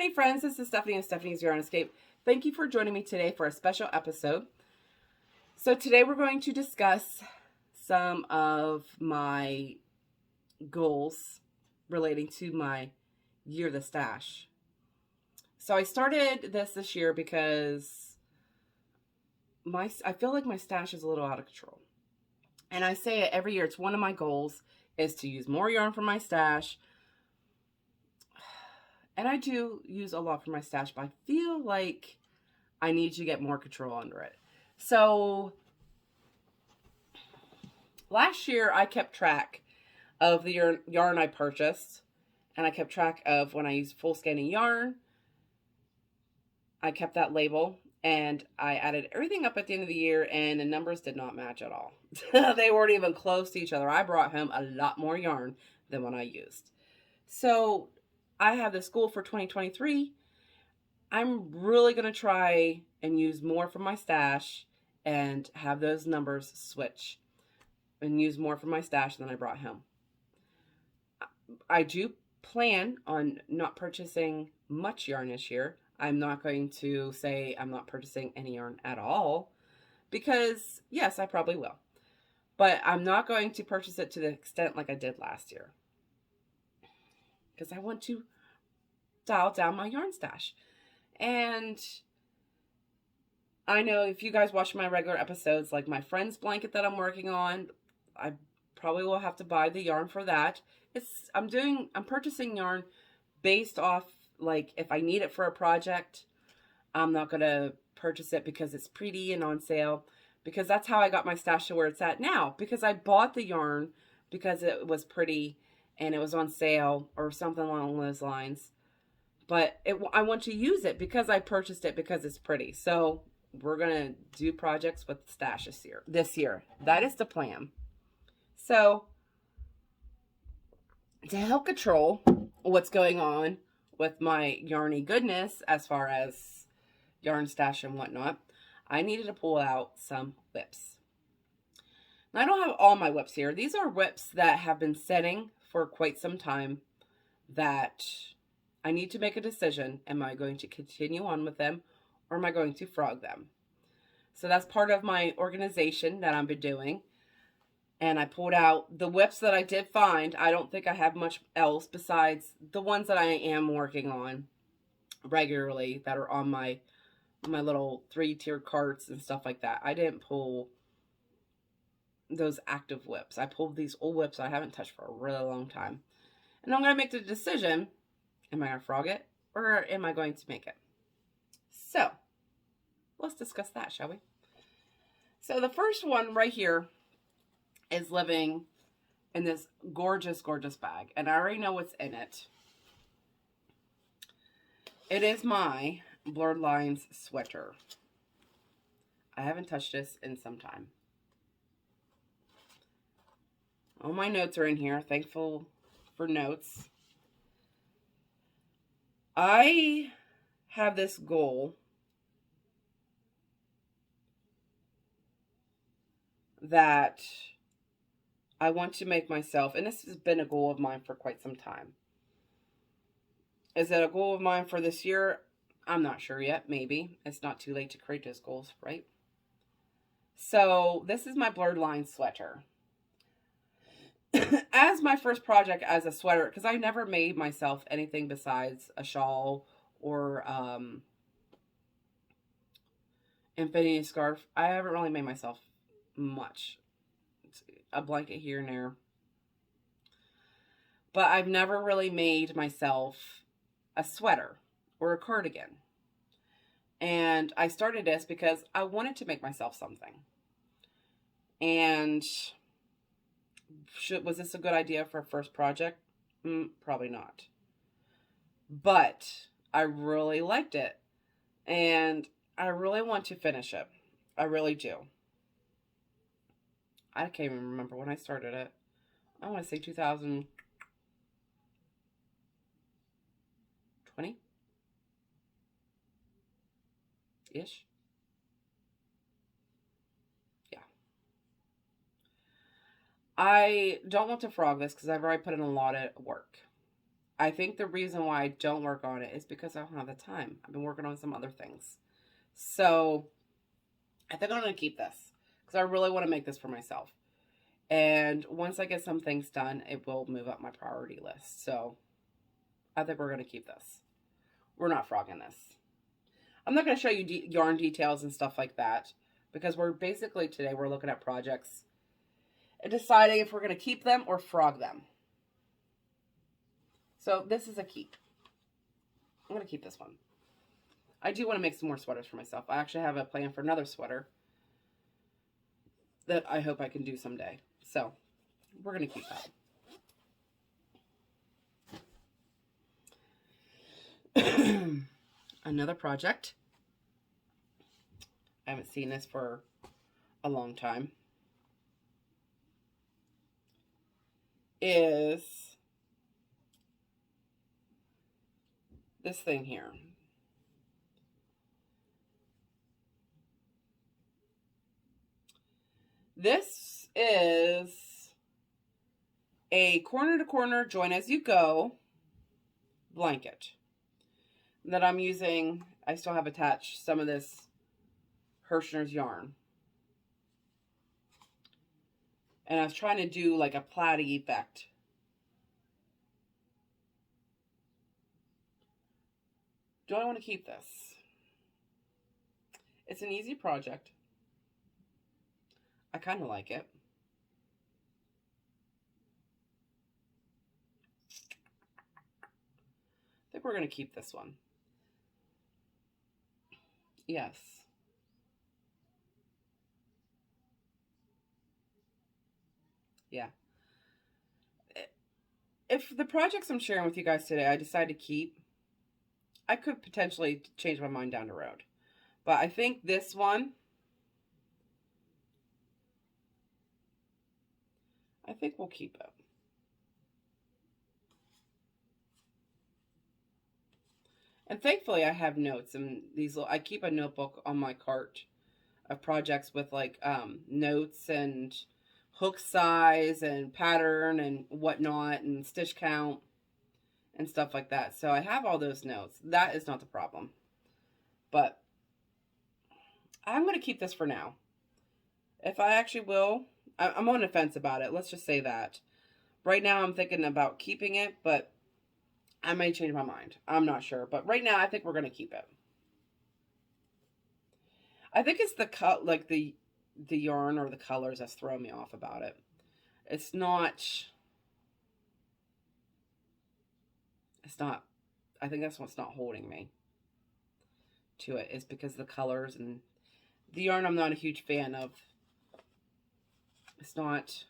Yarny friends, this is Stephanie of Stephanie's Yarn Escape. Thank you for joining me today for a special episode. So today we're going to discuss some of my goals relating to my year the stash. So I started this year because I feel like my stash is a little out of control. And I say it every year. It's one of my goals is to use more yarn from my stash. And I do use a lot from my stash, but I feel like I need to get more control under it. So last year I kept track of the yarn I purchased, and I kept track of when I used full skein yarn. I kept that label, and I added everything up at the end of the year, and the numbers did not match at all. They weren't even close to each other. I brought home a lot more yarn than what I used. So I have this goal for 2023. I'm really going to try and use more from my stash and have those numbers switch and use more from my stash than I brought home. I do plan on not purchasing much yarn this year. I'm not going to say I'm not purchasing any yarn at all because, yes, I probably will. But I'm not going to purchase it to the extent like I did last year because I want to dial down my yarn stash. And I know if you guys watch my regular episodes, like my friend's blanket that I'm working on, I probably will have to buy the yarn for that. I'm purchasing yarn based off, like, if I need it for a project. I'm not going to purchase it because it's pretty and on sale, because that's how I got my stash to where it's at now, because I bought the yarn because it was pretty and it was on sale or something along those lines. But I want to use it because I purchased it because it's pretty. So we're going to do projects with stash this year. That is the plan. So to help control what's going on with my yarny goodness as far as yarn stash and whatnot, I needed to pull out some whips. Now, I don't have all my whips here. These are whips that have been setting for quite some time that I need to make a decision. Am I going to continue on with them or am I going to frog them? So that's part of my organization that I've been doing. And I pulled out the whips that I did find. I don't think I have much else besides the ones that I am working on regularly that are on my little 3-tiered carts and stuff like that. I didn't pull those active whips. I pulled these old whips I haven't touched for a really long time. And I'm going to make the decision. Am I going to frog it or am I going to make it? So let's discuss that, shall we? So the first one right here is living in this gorgeous, gorgeous bag. And I already know what's in it. It is my Blurred Lines sweater. I haven't touched this in some time. All my notes are in here. Thankful for notes. I have this goal that I want to make myself, and this has been a goal of mine for quite some time. Is it a goal of mine for this year? I'm not sure yet. Maybe. It's not too late to create those goals, right? So this is my Blurred Line sweater. As my first project as a sweater, because I never made myself anything besides a shawl or infinity scarf. I haven't really made myself much. It's a blanket here and there. But I've never really made myself a sweater or a cardigan. And I started this because I wanted to make myself something. And was this a good idea for a first project? Probably not. But I really liked it. And I really want to finish it. I really do. I can't even remember when I started it. I want to say 2020? Ish. Yeah. I don't want to frog this because I've already put in a lot of work. I think the reason why I don't work on it is because I don't have the time. I've been working on some other things. So I think I'm going to keep this because I really want to make this for myself. And once I get some things done, it will move up my priority list. So I think we're going to keep this. We're not frogging this. I'm not going to show you yarn details and stuff like that because we're basically today we're looking at projects and deciding if we're going to keep them or frog them. So this is a keep. I'm going to keep this one. I do want to make some more sweaters for myself. I actually have a plan for another sweater that I hope I can do someday. So we're going to keep that. Another project. I haven't seen this for a long time. Is this thing here. This is a corner to corner join as you go blanket that I'm using. I still have attached some of this Hirschner's yarn. And I was trying to do like a plaity effect. Do I want to keep this? It's an easy project. I kind of like it. I think we're going to keep this one. Yes. Yeah. If the projects I'm sharing with you guys today, I decide to keep, I could potentially change my mind down the road. But I think this one, I think we'll keep it. And thankfully I have notes and these I keep a notebook on my cart of projects with like notes and hook size and pattern and whatnot and stitch count and stuff like that. So I have all those notes. That is not the problem. But I'm going to keep this for now. If I actually will, I'm on the fence about it. Let's just say that. Right now I'm thinking about keeping it, but I may change my mind. I'm not sure. But right now I think we're going to keep it. I think it's the cut, like the yarn or the colors that's throwing me off about it. It's not, I think that's what's not holding me to it, is because the colors and the yarn I'm not a huge fan of. It's not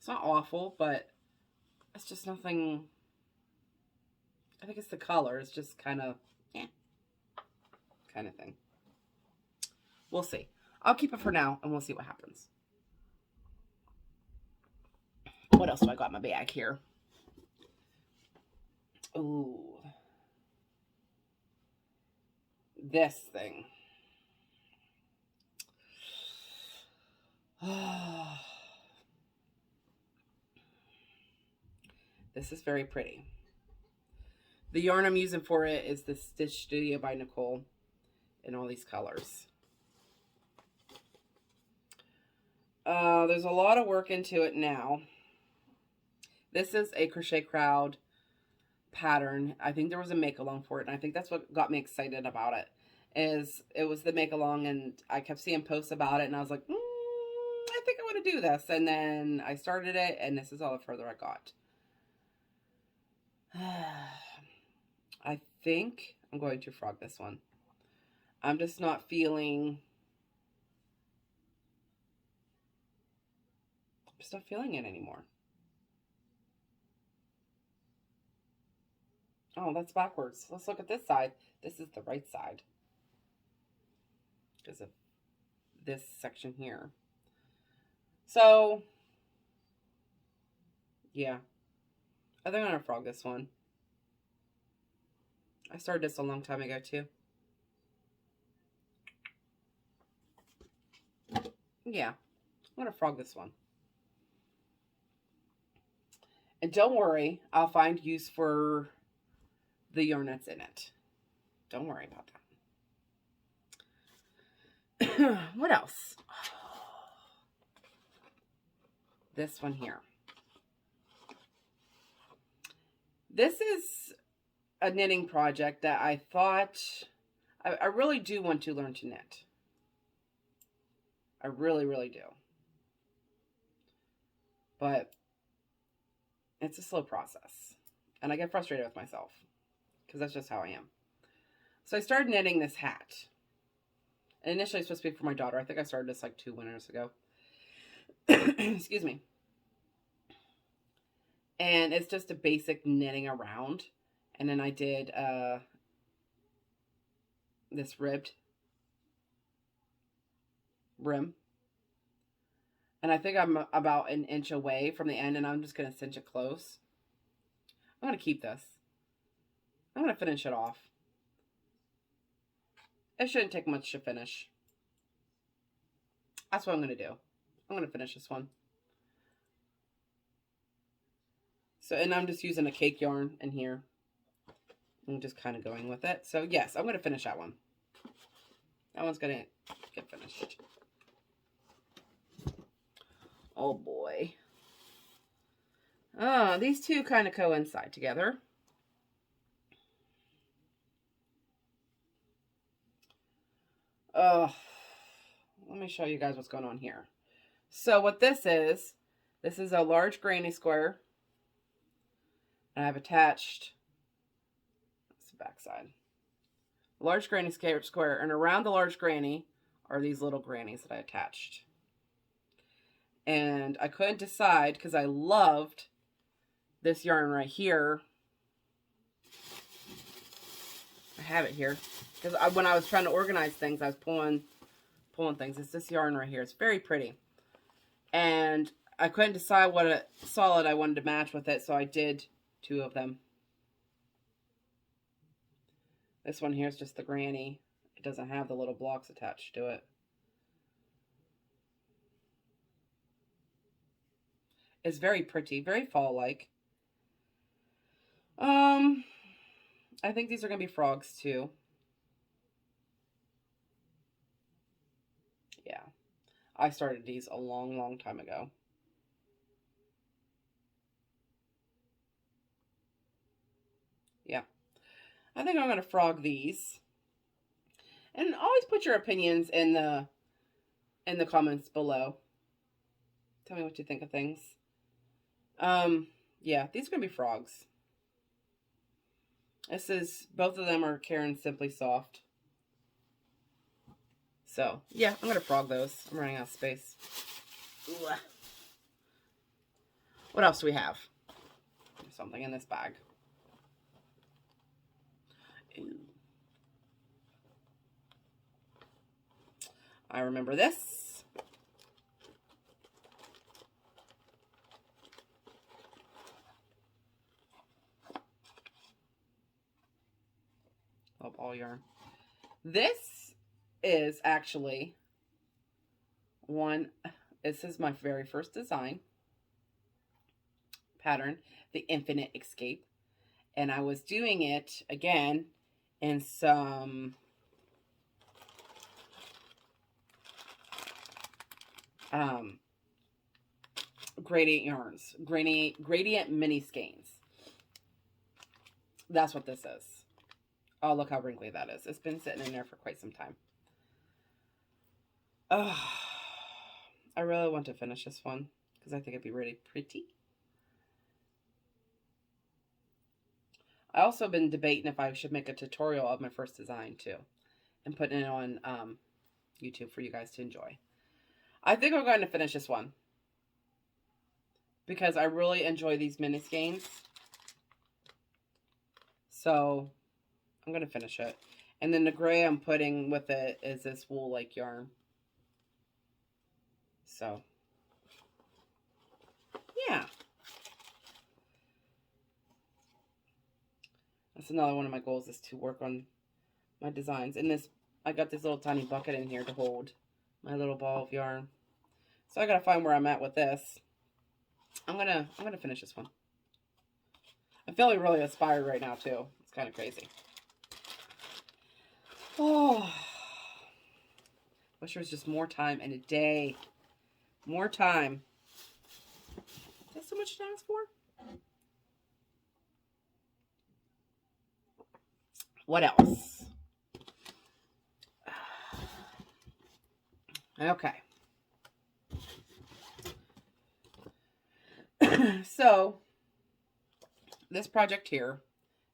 awful, but it's just nothing. I think it's the color. It's just kind of, kind of thing. We'll see. I'll keep it for now, and we'll see what happens. What else do I got in my bag here? Ooh. This thing. This is very pretty. The yarn I'm using for it is the Stitch Studio by Nicole in all these colors. There's a lot of work into it now. This is a Crochet Crowd pattern. I think there was a make-along for it, and I think that's what got me excited about it. It was the make-along, and I kept seeing posts about it, and I was like, I think I want to do this. And then I started it, and this is all the further I got. I think I'm going to frog this one. I'm just not feeling... I'm just not feeling it anymore. Oh, that's backwards. Let's look at this side. This is the right side because of this section here. So, yeah. I think I'm going to frog this one. I started this a long time ago, too. Yeah. I'm going to frog this one. And don't worry, I'll find use for the yarn that's in it. Don't worry about that. What else? This one here. This is a knitting project that I thought I really do want to learn to knit. I really, really do. But it's a slow process. And I get frustrated with myself because that's just how I am. So I started knitting this hat. And initially it's supposed to be for my daughter. I think I started this like 2 winters ago. Excuse me. And it's just a basic knitting around. And then I did this ribbed rim. And I think I'm about an inch away from the end, and I'm just going to cinch it close. I'm going to keep this. I'm going to finish it off. It shouldn't take much to finish. That's what I'm going to do. I'm going to finish this one. So, and I'm just using a cake yarn in here. I'm just kind of going with it. So, yes, I'm going to finish that one. That one's going to get finished. Oh, boy. These two kind of coincide together. Let me show you guys what's going on here. So what this is a large granny square. And I've attached, that's the back side. Large granny square, and around the large granny are these little grannies that I attached. And I couldn't decide because I loved this yarn right here. I have it here because when I was trying to organize things, I was pulling things. It's this yarn right here. It's very pretty. And I couldn't decide what solid I wanted to match with it, so I did 2 of them. This one here is just the granny. It doesn't have the little blocks attached to it. It's very pretty, very fall-like. I think these are going to be frogs too. Yeah. I started these a long, long time ago. Yeah. I think I'm going to frog these. And always put your opinions in the comments below. Tell me what you think of things. Yeah, these are going to be frogs. Both of them are Karen Simply Soft. So, yeah, I'm going to frog those. I'm running out of space. Ooh. What else do we have? There's something in this bag. Ooh. I remember this. Oh, ball yarn. This is actually this is my very first design pattern, the Infinite Escape. And I was doing it again in some gradient yarns, gradient mini skeins. That's what this is. Oh, look how wrinkly that is. It's been sitting in there for quite some time. Oh, I really want to finish this one because I think it'd be really pretty. I also been debating if I should make a tutorial of my first design too and putting it on YouTube for you guys to enjoy. I think I'm going to finish this one because I really enjoy these mini skeins. So I'm going to finish it. And then the gray I'm putting with it is this wool-like yarn. So, yeah. That's another one of my goals, is to work on my designs. And this, I got this little tiny bucket in here to hold my little ball of yarn. So I got to find where I'm at with this. I'm gonna finish this one. I'm feeling really inspired right now, too. It's kind of crazy. Oh, wish there was just more time in a day. More time. Is that so much to ask for? What else? Okay. So, this project here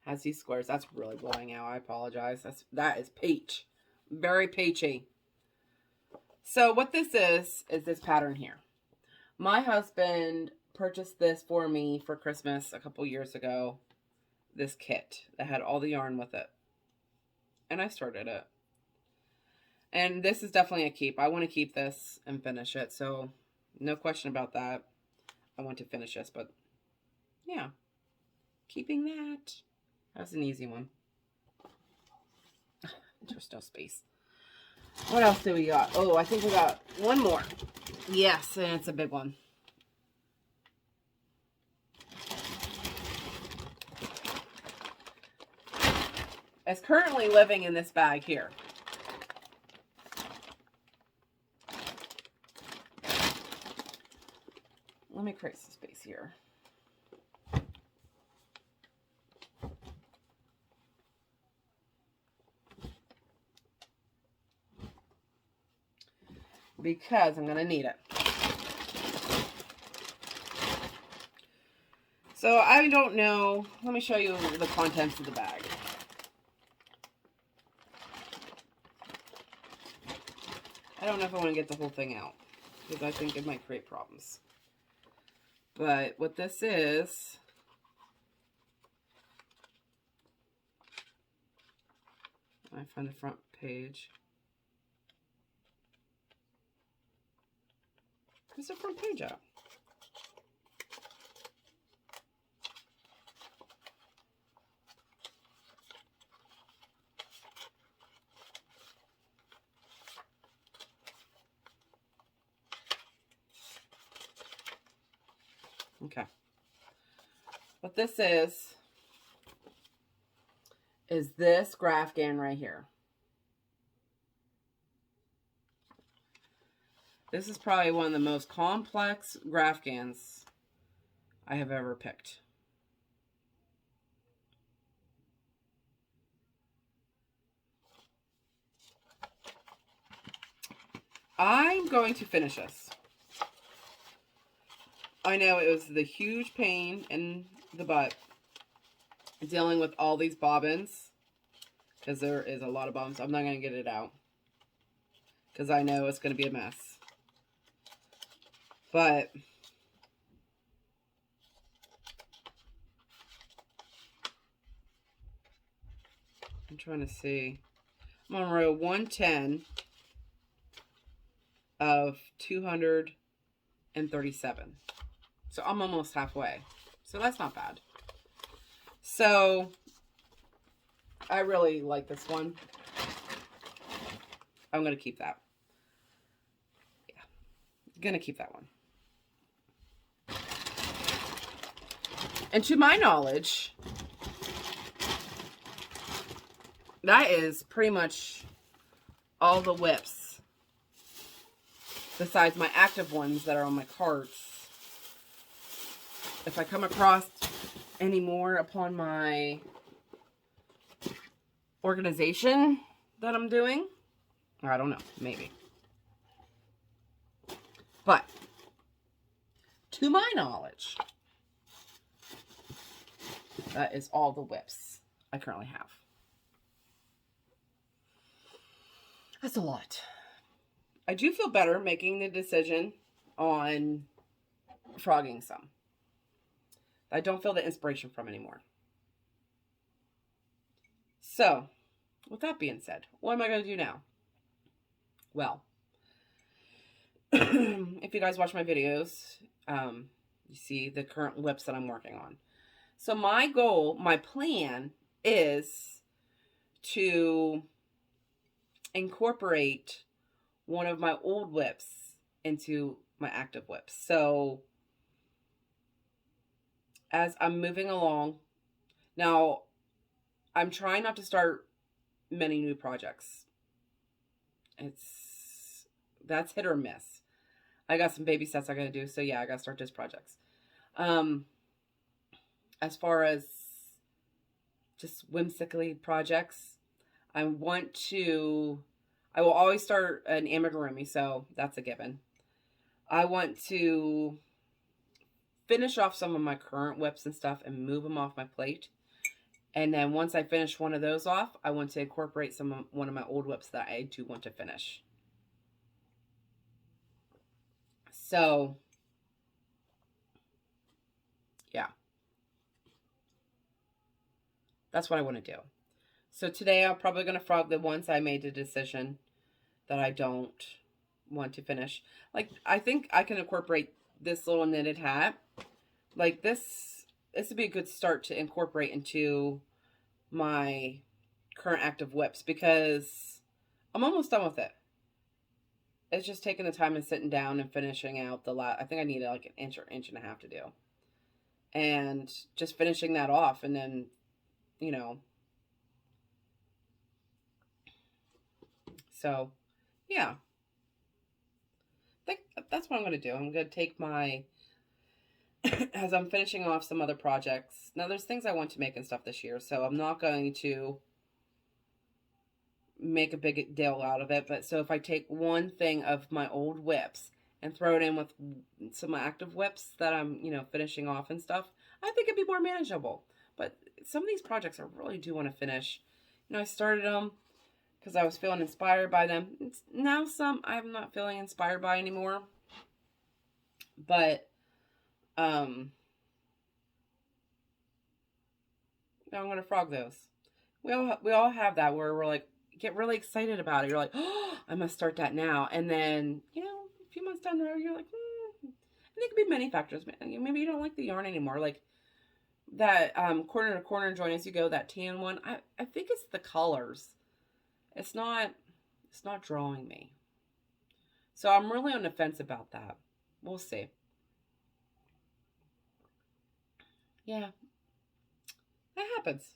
has these squares. That's really blowing out. I apologize. That is peach. Very peachy. So what this is this pattern here. My husband purchased this for me for Christmas a couple years ago. This kit that had all the yarn with it. And I started it. And this is definitely a keep. I want to keep this and finish it. So no question about that. I want to finish this, but yeah. Keeping that. That's an easy one. There's no space. What else do we got? Oh, I think we got one more. Yes, and it's a big one. It's currently living in this bag here. Let me create some space here. Because I'm going to need it. So I don't know. Let me show you the contents of the bag. I don't know if I want to get the whole thing out, because I think it might create problems. But what this is, I find the front page. Where's the front page at? Okay. What this is this Grafgan right here. This is probably one of the most complex Grafgans I have ever picked. I'm going to finish this. I know it was the huge pain in the butt dealing with all these bobbins, because there is a lot of bobbins. I'm not going to get it out because I know it's going to be a mess. But I'm trying to see. I'm on row 110 of 237. So I'm almost halfway. So that's not bad. So I really like this one. I'm going to keep that. Yeah. Going to keep that one. And to my knowledge, that is pretty much all the whips, besides my active ones that are on my carts. If I come across any more upon my organization that I'm doing, I don't know, maybe. But to my knowledge, that is all the whips I currently have. That's a lot. I do feel better making the decision on frogging some. I don't feel the inspiration from anymore. So, with that being said, what am I going to do now? Well, if you guys watch my videos, you see the current whips that I'm working on. So my goal, my plan is to incorporate one of my old whips into my active whips. So as I'm moving along Now, I'm trying not to start many new projects. That's hit or miss. I got some baby steps I gotta do, so yeah, I gotta start those projects. Um, as far as just whimsically projects, I want to. I will always start an amigurumi, so that's a given. I want to finish off some of my current whips and stuff and move them off my plate. And then once I finish one of those off, I want to incorporate one of my old whips that I do want to finish. So, yeah, that's what I want to do. So today I'm probably going to frog the ones I made the decision that I don't want to finish. Like, I think I can incorporate this little knitted hat. Like this would be a good start to incorporate into my current active whips because I'm almost done with it. It's just taking the time and sitting down and finishing out the last. I think I need like an inch or inch and a half to do. And just finishing that off and then, you know. So, yeah. I think that's what I'm going to do. I'm going to take my, as I'm finishing off some other projects. Now, there's things I want to make and stuff this year, so I'm not going to make a big deal out of it. But so if I take one thing of my old whips and throw it in with some active whips that I'm, finishing off and stuff, I think it'd be more manageable. But some of these projects I really do want to finish. I started them because I was feeling inspired by them. Now some I'm not feeling inspired by anymore. But I'm gonna frog those. We all have that where we're like get really excited about it. You're like, oh, I must start that now. And then a few months down the road, you're like, And it could be many factors. Maybe you don't like the yarn anymore. Like that corner to corner join as you go, that tan one. I think it's the colors. It's not drawing me. So I'm really on the fence about that. We'll see. Yeah. That happens.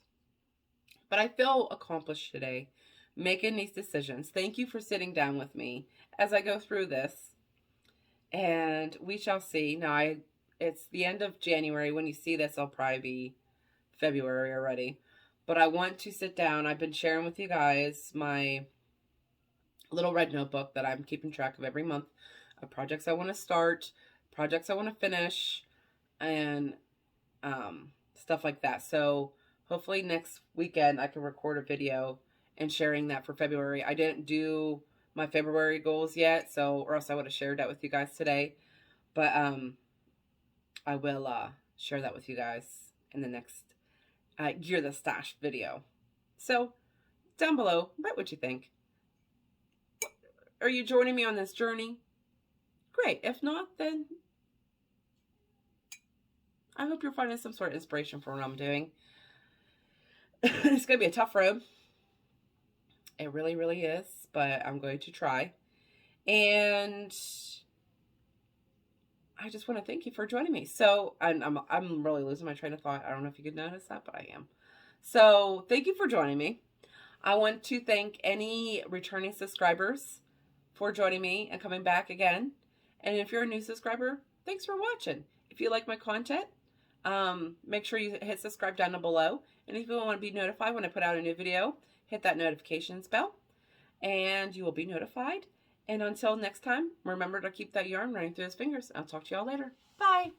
But I feel accomplished today making these decisions. Thank you for sitting down with me as I go through this. And we shall see. Now, it's the end of January. When you see this, I'll probably be February already. But I want to sit down. I've been sharing with you guys my little red notebook that I'm keeping track of every month of projects I want to start, projects I want to finish, and stuff like that. So hopefully next weekend I can record a video and sharing that for February. I didn't do my February goals yet, or else I would have shared that with you guys today. But I will share that with you guys in the next Gear the Stash video. So down below, write what you think. Are you joining me on this journey? Great. If not, then I hope you're finding some sort of inspiration for what I'm doing. It's going to be a tough road. It really, really is, but I'm going to try. And I just want to thank you for joining me. So I'm really losing my train of thought. I don't know if you could notice that, but I am. So thank you for joining me. I want to thank any returning subscribers for joining me and coming back again. And if you're a new subscriber, thanks for watching. If you like my content, make sure you hit subscribe down below. And if you want to be notified when I put out a new video, hit that notifications bell and you will be notified. And until next time, remember to keep that yarn running through his fingers. I'll talk to y'all later. Bye.